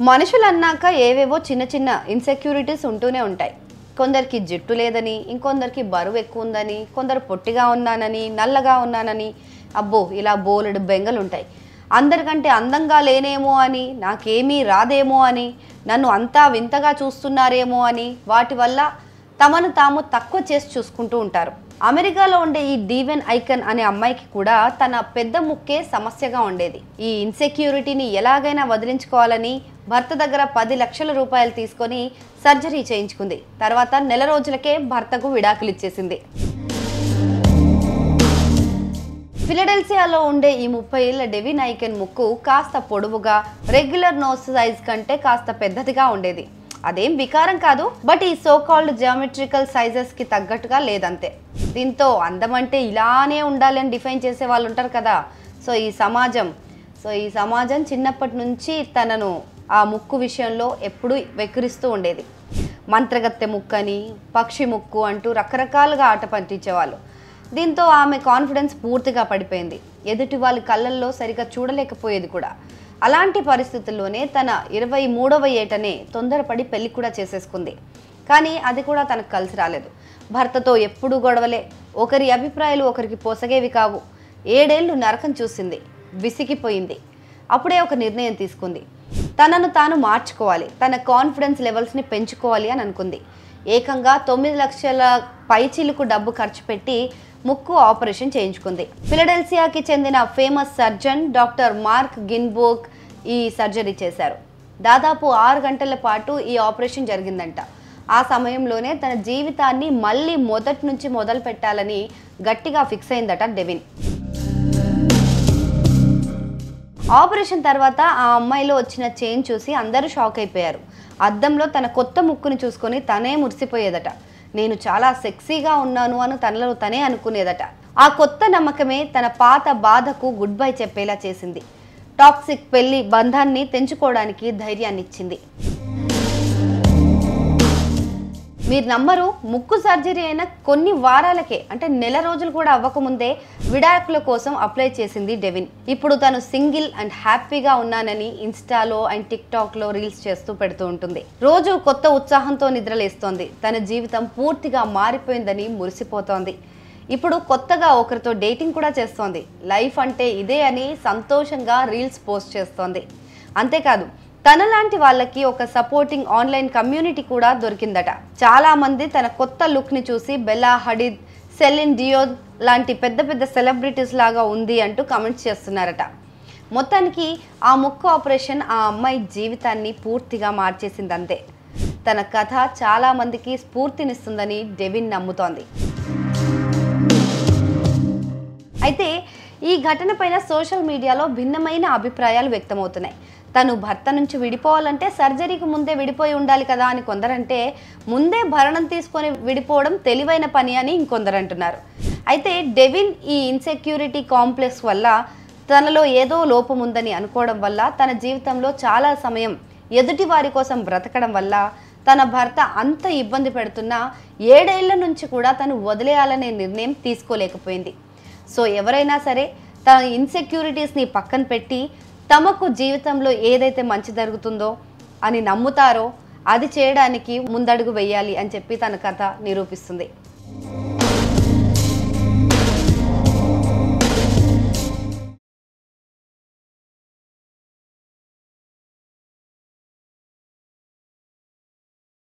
మనుషులన్నాక ఏవేవో చిన్న చిన్న ఇన్సెక్యూరిటీస్ ఉంటూనే ఉంటాయి. కొందరికి జుట్టు లేదని, ఇంకొందరికి బరువు ఎక్కువ ఉందని, కొందరు పొట్టిగా ఉన్నానని, నల్లగా ఉన్నానని, అబ్బో ఇలా బోలెడు బెంగలు ఉంటాయి. అందరికంటే అందంగా లేనేమో అని, నాకేమీ రాదేమో అని, నన్ను అంతా వింతగా చూస్తున్నారేమో అని, వాటి వల్ల తమను తాము తక్కువ చేసి చూసుకుంటూ ఉంటారు. అమెరికాలో ఉండే ఈ డీవెన్ ఐకన్ అనే అమ్మాయికి కూడా తన పెద్ద ముక్కే సమస్యగా ఉండేది. ఈ ఇన్సెక్యూరిటీని ఎలాగైనా వదిలించుకోవాలని భర్త దగ్గర 10 లక్షల రూపాయలు తీసుకొని సర్జరీ చేయించుకుంది. తర్వాత నెల రోజులకే భర్తకు విడాకులు ఇచ్చేసింది. ఫిలడెల్ఫియాలో ఉండే ఈ 30 ఏళ్ల డెవిన్ ఐకన్ ముక్కు కాస్త పొడవుగా, రెగ్యులర్ నోస్ సైజ్ కంటే కాస్త పెద్దదిగా ఉండేది. అదేం వికారం కాదు, బట్ ఈ సో కాల్డ్ జియోమెట్రికల్ సైజెస్ కి తగ్గట్టుగా లేదంతే. దీంతో అందం అంటే ఇలానే ఉండాలి అని డిఫైన్ చేసే వాళ్ళు ఉంటారు కదా. సో ఈ సమాజం చిన్నప్పటి నుంచి తనను ఆ ముక్కు విషయంలో ఎప్పుడూ వెక్కిరిస్తూ ఉండేది. మంత్రగత్తె ముక్కు అని, పక్షి ముక్కు అంటూ రకరకాలుగా ఆట పట్టించేవాళ్ళు. దీంతో ఆమె కాన్ఫిడెన్స్ పూర్తిగా పడిపోయింది. ఎదుటి వాళ్ళ కళ్ళల్లో సరిగా చూడలేకపోయేది కూడా. అలాంటి పరిస్థితుల్లోనే తన 23వ ఏటనే తొందరపడి పెళ్లి కూడా చేసేసుకుంది. కానీ అది కూడా తనకు కలిసి రాలేదు. భర్తతో ఎప్పుడూ గొడవలే, ఒకరి అభిప్రాయాలు ఒకరికి పొసగేవి కావు. 7 ఏళ్ళు నరకం చూసింది, విసిగిపోయింది. అప్పుడే ఒక నిర్ణయం తీసుకుంది. తనను తాను మార్చుకోవాలి, తన కాన్ఫిడెన్స్ లెవెల్స్ని పెంచుకోవాలి అని అనుకుంది. ఏకంగా 9 లక్షల పైచిలుకు డబ్బు ఖర్చు పెట్టి ముక్కు ఆపరేషన్ చేయించుకుంది. ఫిలడెల్ఫియాకి చెందిన ఫేమస్ సర్జన్ డాక్టర్ మార్క్ గిన్బోర్గ్ ఈ సర్జరీ చేశారు. దాదాపు 6 గంటల పాటు ఈ ఆపరేషన్ జరిగిందంట. ఆ సమయంలోనే తన జీవితాన్ని మళ్ళీ మొదటి నుంచి మొదలు పెట్టాలని గట్టిగా ఫిక్స్ అయిందట డెవిన్. ఆపరేషన్ తర్వాత ఆ అమ్మాయిలో వచ్చిన చేంజ్ చూసి అందరూ షాక్ అయిపోయారు. అద్దంలో తన కొత్త ముక్కుని చూసుకొని తనే మురిసిపోయేదట. నేను చాలా సెక్సీగా ఉన్నాను అని తనలో తనే అనుకునేదట. ఆ కొత్త నమ్మకమే తన పాత బాధకు గుడ్ బై చెప్పేలా చేసింది. టాక్సిక్ పెళ్లి బంధాన్ని తెంచుకోవడానికి ధైర్యాన్ని ఇచ్చింది. మీరు నమ్మరు, ముక్కు సర్జరీ అయిన కొన్ని వారాలకే, అంటే నెల రోజులు కూడా అవ్వకముందే విడాకుల కోసం అప్లై చేసింది డెవిన్. ఇప్పుడు తను సింగిల్ అండ్ హ్యాపీగా ఉన్నానని ఇన్స్టాలో అండ్ టిక్టాక్లో రీల్స్ చేస్తూ పెడుతూ ఉంటుంది. రోజు కొత్త ఉత్సాహంతో నిద్రలేస్తోంది. తన జీవితం పూర్తిగా మారిపోయిందని మురిసిపోతోంది. ఇప్పుడు కొత్తగా ఒకరితో డేటింగ్ కూడా చేస్తోంది. లైఫ్ అంటే ఇదే అని సంతోషంగా రీల్స్ పోస్ట్ చేస్తోంది. అంతేకాదు, తనలాంటి వాళ్ళకి ఒక సపోర్టింగ్ ఆన్లైన్ కమ్యూనిటీ కూడా దొరికిందట. చాలా మంది తన కొత్త లుక్ ని చూసి బెల్లా హడిద్, సెలిన్ డియోన్ లాంటి పెద్ద పెద్ద సెలబ్రిటీస్ లాగా ఉంది అంటూ కమెంట్స్ చేస్తున్నారట. మొత్తానికి ఆ ముక్కు ఆపరేషన్ ఆ అమ్మాయి జీవితాన్ని పూర్తిగా మార్చేసింది అంతే. తన కథ చాలా మందికి స్ఫూర్తినిస్తుందని డెవిన్ నమ్ముతోంది. అయితే ఈ ఘటన పైన సోషల్ మీడియాలో భిన్నమైన అభిప్రాయాలు వ్యక్తమవుతున్నాయి. తను భర్త నుంచి విడిపోవాలంటే సర్జరీకి ముందే విడిపోయి ఉండాలి కదా అని కొందరంటే, ముందే భరణం తీసుకొని విడిపోవడం తెలివైన పని అని ఇంకొందరు అంటున్నారు. అయితే డెవిన్ ఈ ఇన్సెక్యూరిటీ కాంప్లెక్స్ వల్ల, తనలో ఏదో లోపం ఉందని అనుకోవడం వల్ల, తన జీవితంలో చాలా సమయం ఎదుటి వారి కోసం బ్రతకడం వల్ల తన భర్త అంత ఇబ్బంది పెడుతున్నా 7 ఏళ్ల నుంచి కూడా తను వదిలేయాలనే నిర్ణయం తీసుకోలేకపోయింది. సో ఎవరైనా సరే తన ఇన్సెక్యూరిటీస్ని పక్కన పెట్టి తమకు జీవితంలో ఏదైతే మంచి జరుగుతుందో అని నమ్ముతారో అది చేయడానికి ముందడుగు వేయాలి అని చెప్పి తన కథ నిరూపిస్తుంది.